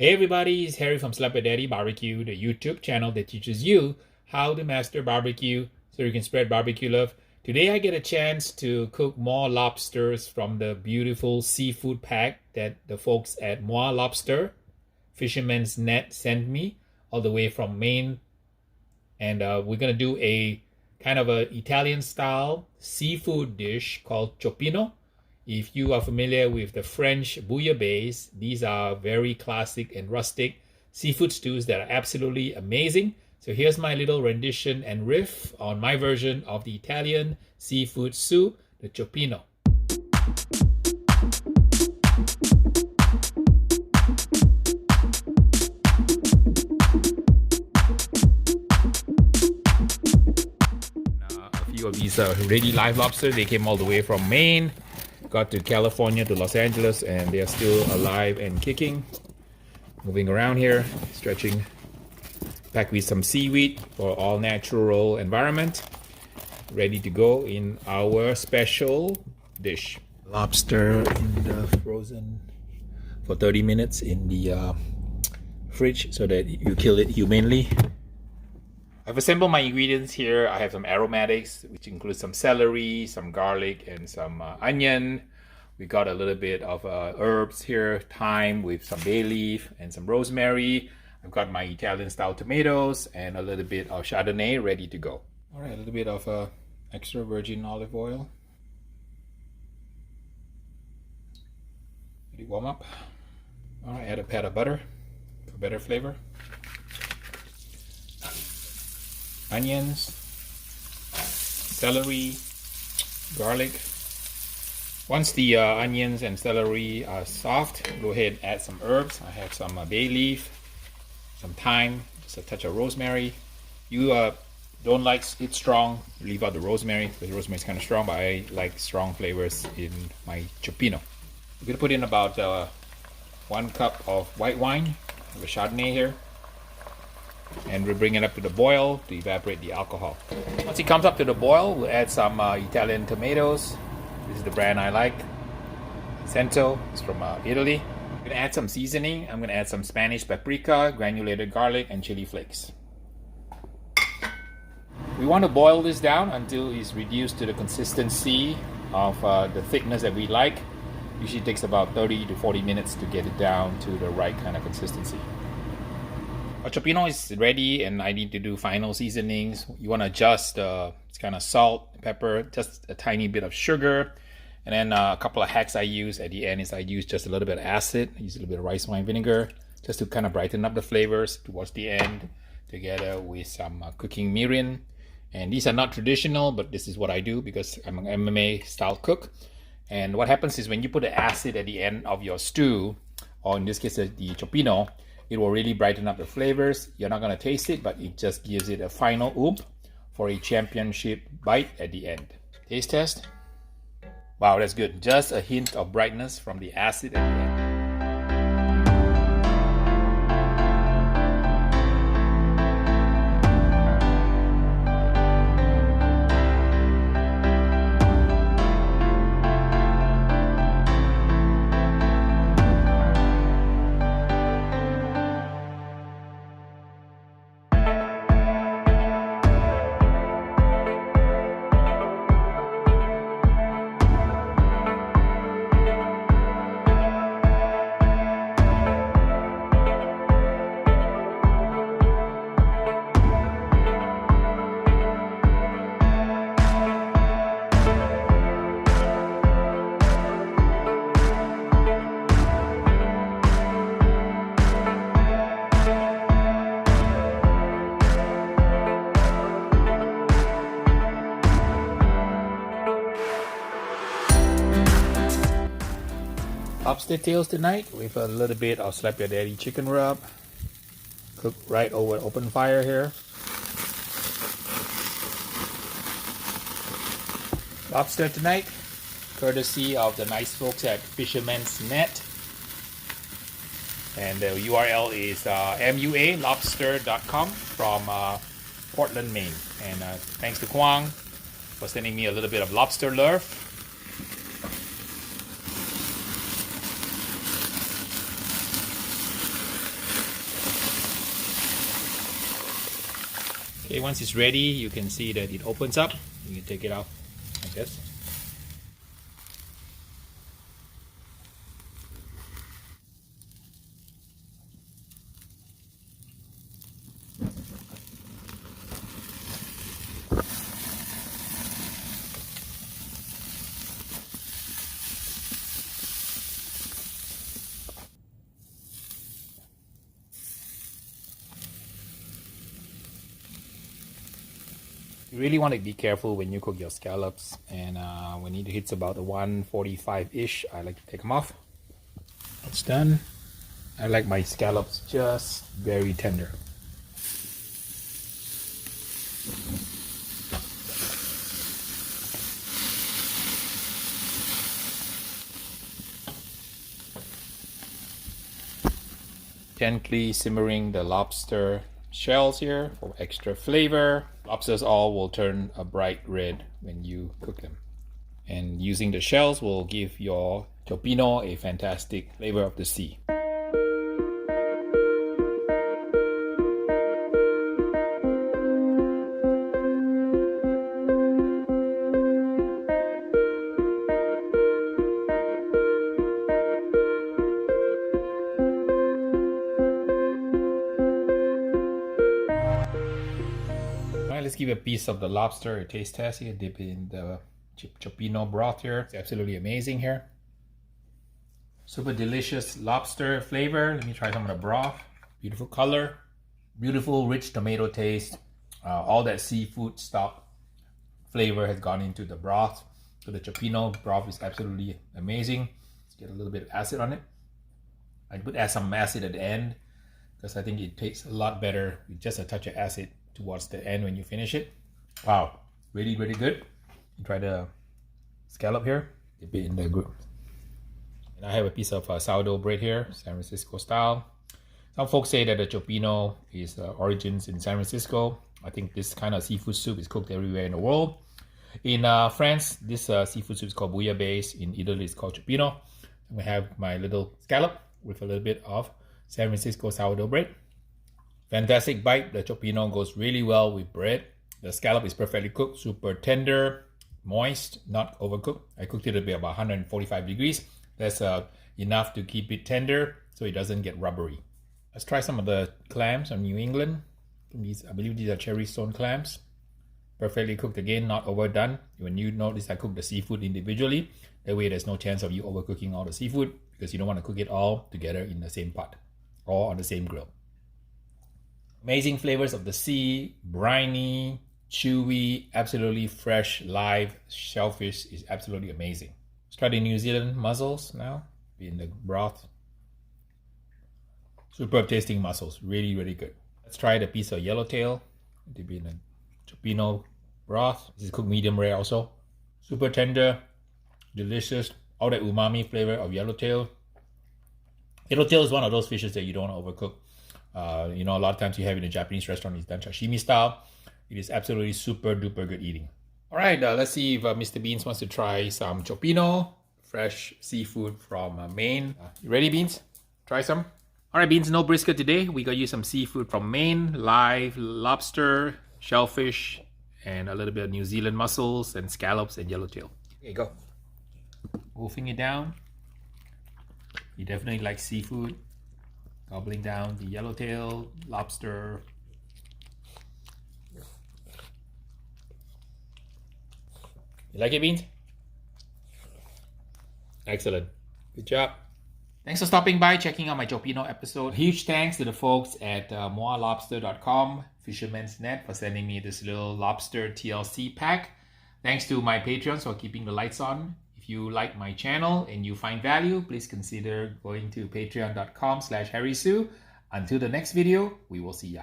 Hey everybody, it's Harry from Slap Your Daddy Barbecue, the YouTube channel that teaches you how to master barbecue so you can spread barbecue love. Today I get a chance to cook more lobsters from the beautiful seafood pack that the folks at Lobster, Fisherman's Net, sent me all the way from Maine. And we're going to do a kind of an Italian style seafood dish called Cioppino. If you are familiar with the French bouillabaisse, these are very classic and rustic seafood stews that are absolutely amazing. So here's my little rendition and riff on my version of the Italian seafood stew, the Cioppino. A few of these are ready live lobsters. They came all the way from Maine. Got to California, to Los Angeles, and they are still alive and kicking. Moving around here, stretching, packed with some seaweed for all natural environment. Ready to go in our special dish. Lobster in the frozen for 30 minutes in the fridge so that you kill it humanely. I've assembled my ingredients here. I have some aromatics, which includes some celery, some garlic, and some onion. We got a little bit of herbs here, thyme with some bay leaf and some rosemary. I've got my Italian style tomatoes and a little bit of Chardonnay ready to go. All right, a little bit of extra virgin olive oil. Let it warm up. All right, add a pat of butter for better flavor. Onions, celery, garlic. Once the onions and celery are soft, go ahead and add some herbs. I have some bay leaf, some thyme, just a touch of rosemary. You don't like it strong, leave out the rosemary because rosemary is kind of strong, but I like strong flavors in my Cioppino. We're going to put in about 1 cup of white wine, of a Chardonnay here. And we'll bring it up to the boil to evaporate the alcohol. Once it comes up to the boil, we'll add some Italian tomatoes. This is the brand I like. Cento, it's from Italy. I'm going to add some seasoning. I'm going to add some Spanish paprika, granulated garlic, and chili flakes. We want to boil this down until it's reduced to the consistency of the thickness that we like. Usually takes about 30 to 40 minutes to get it down to the right kind of consistency. Our Cioppino is ready and I need to do final seasonings. You want to adjust it's kind of salt, pepper, just a tiny bit of sugar. And then a couple of hacks I use at the end is I use just a little bit of acid. I use a little bit of rice wine vinegar just to kind of brighten up the flavors towards the end, together with some cooking mirin. And these are not traditional, but this is what I do because I'm an MMA style cook. And what happens is when you put the acid at the end of your stew, or in this case the Cioppino, it will really brighten up the flavors. You're not going to taste it, but it just gives it a final oomph for a championship bite at the end. Taste test. Wow, that's good. Just a hint of brightness from the acid at the end. Lobster tails tonight with a little bit of Slap Your Daddy chicken rub. Cook right over open fire here. Lobster tonight, courtesy of the nice folks at Fisherman's Net. And the URL is mualobster.com from Portland, Maine. And thanks to Kwang for sending me a little bit of lobster love. Okay, once it's ready, you can see that it opens up. You can take it out like this. You really want to be careful when you cook your scallops, and when it hits about the 145-ish, I like to take them off. It's done. I like my scallops just very tender. Gently simmering the lobster shells here for extra flavor. Lobsters all will turn a bright red when you cook them. And using the shells will give your cioppino a fantastic flavor of the sea. Let's give a piece of the lobster a taste test here. Dip it in the cioppino broth here. It's absolutely amazing here. Super delicious lobster flavor. Let me try some of the broth. Beautiful color, beautiful rich tomato taste. All that seafood stock flavor has gone into the broth. So the cioppino broth is absolutely amazing. Let's get a little bit of acid on it. I would add some acid at the end because I think it tastes a lot better with just a touch of acid towards the end when you finish it. Wow, really, really good. You try the scallop here. Dip it in the group. And I have a piece of sourdough bread here, San Francisco style. Some folks say that the cioppino is origins in San Francisco. I think this kind of seafood soup is cooked everywhere in the world. In France, this seafood soup is called bouillabaisse. In Italy, it's called cioppino. I'm gonna have my little scallop with a little bit of San Francisco sourdough bread. Fantastic bite. The cioppino goes really well with bread. The scallop is perfectly cooked, super tender, moist, not overcooked. I cooked it at about 145 degrees. That's enough to keep it tender so it doesn't get rubbery. Let's try some of the clams from New England. I believe these are cherry stone clams. Perfectly cooked again, not overdone. When you notice I cook the seafood individually, that way there's no chance of you overcooking all the seafood because you don't want to cook it all together in the same pot or on the same grill. Amazing flavors of the sea, briny, chewy, absolutely fresh, live shellfish is absolutely amazing. Let's try the New Zealand mussels now, in the broth. Superb tasting mussels, really, really good. Let's try the piece of yellowtail. It'll be in the cioppino broth. This is cooked medium rare also. Super tender, delicious, all that umami flavor of yellowtail. Yellowtail is one of those fishes that you don't want to overcook. A lot of times you have in a Japanese restaurant, it's done sashimi style. It is absolutely super duper good eating. All right, let's see if Mr. Beans wants to try some cioppino, fresh seafood from Maine. You ready, Beans? Try some? All right, Beans, no brisket today. We got you some seafood from Maine, live lobster, shellfish, and a little bit of New Zealand mussels and scallops and yellowtail. Here you go. Wolfing it down. You definitely like seafood. Gobbling down the yellowtail, lobster. You like it, Beans? Excellent. Good job. Thanks for stopping by, checking out my cioppino episode. Huge thanks to the folks at moalobster.com, Fisherman's Net, for sending me this little lobster TLC pack. Thanks to my Patreons for keeping the lights on. If you like my channel and you find value, please consider going to patreon.com/Harry Soo. Until the next video, we will see ya.